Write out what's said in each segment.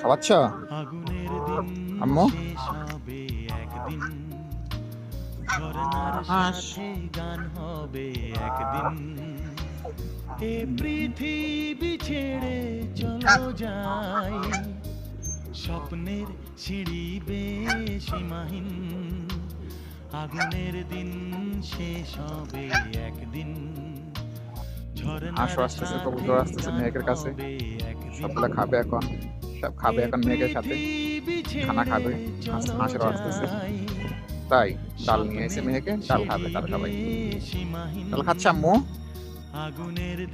খাওয়াচ্ছ আম্মু? হাঁস। গান হবে একদিন এ পৃথিবী ছেড়ে চলো যাই স্বপ্নের সিঁড়ি বেয়ে সীমাহীন আগুনের দিন শেষ হবে একদিন হাঁসও আসতেছে, কবুতর আসতেছে মেঘের কাছে। সবগুলা খাবে এখন, সব খাবে এখন মেঘের সাথে, খানা খাবে। হাঁসেরও আসতেছে, তাই ডাল নিয়ে এসে মেঘে ডাল খাবে তারা সবাই। ডাল খাচ্ছে আম্মু?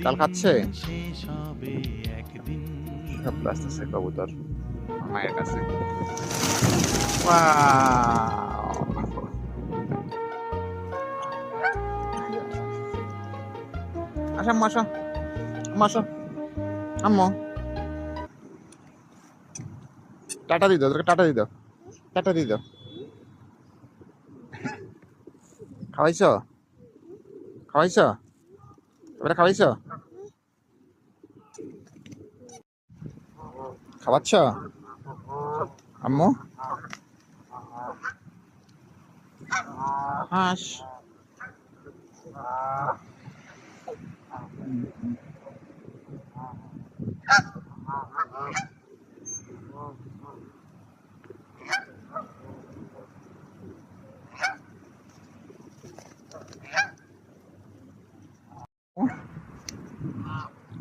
ডাল খাচ্ছে? সবগুলো আসতেছে কবুতর মায়ের কাছে। ওয়াও! আসো আম্মু, আসো আম্মু, আসো আম্মু। টাটা দিয়ে দাও, তোকে টাটা দিয়ে দাও, টাটা দিয়ে দাও। খাওয়াইছ? খাওয়াইছ? এবারে খাওয়াইছ? খাওয়াচ্ছ আম্মু? হাঁস।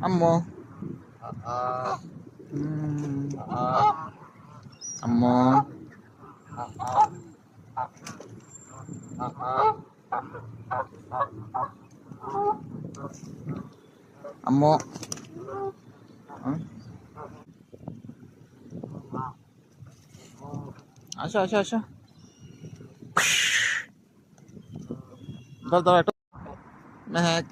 আম্মু। আম্মু। আম্মু। আসো আসো আসো, ধর ধর একটু মেহেক।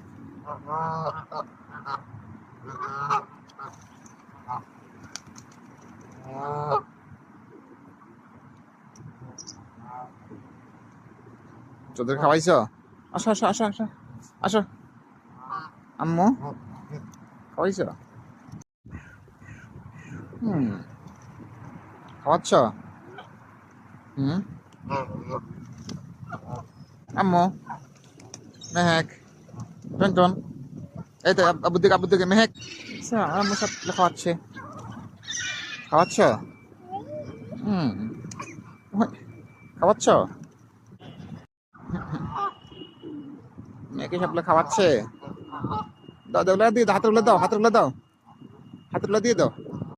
তোদের খাওয়াইছ? আসো আসো আসো আসো আসো আম্মু, খাওয়াইছ? হুম, খাওয়াচ্ছ? হুম, আম্মু, মেহেক, টন, এই তো আব্বুর দিকে মেহেক। আচ্ছা, আম্মু সব খাওয়াচ্ছে। খাওয়াচ্ছ? হুম, খাওয়াচ্ছ? মেয়েকে সবগুলো খাওয়াচ্ছে। দাও দাও, দিয়ে দাও, হাতে উলে দাও, হাতে উলে দাও, হাতে উলে দিয়ে দাও।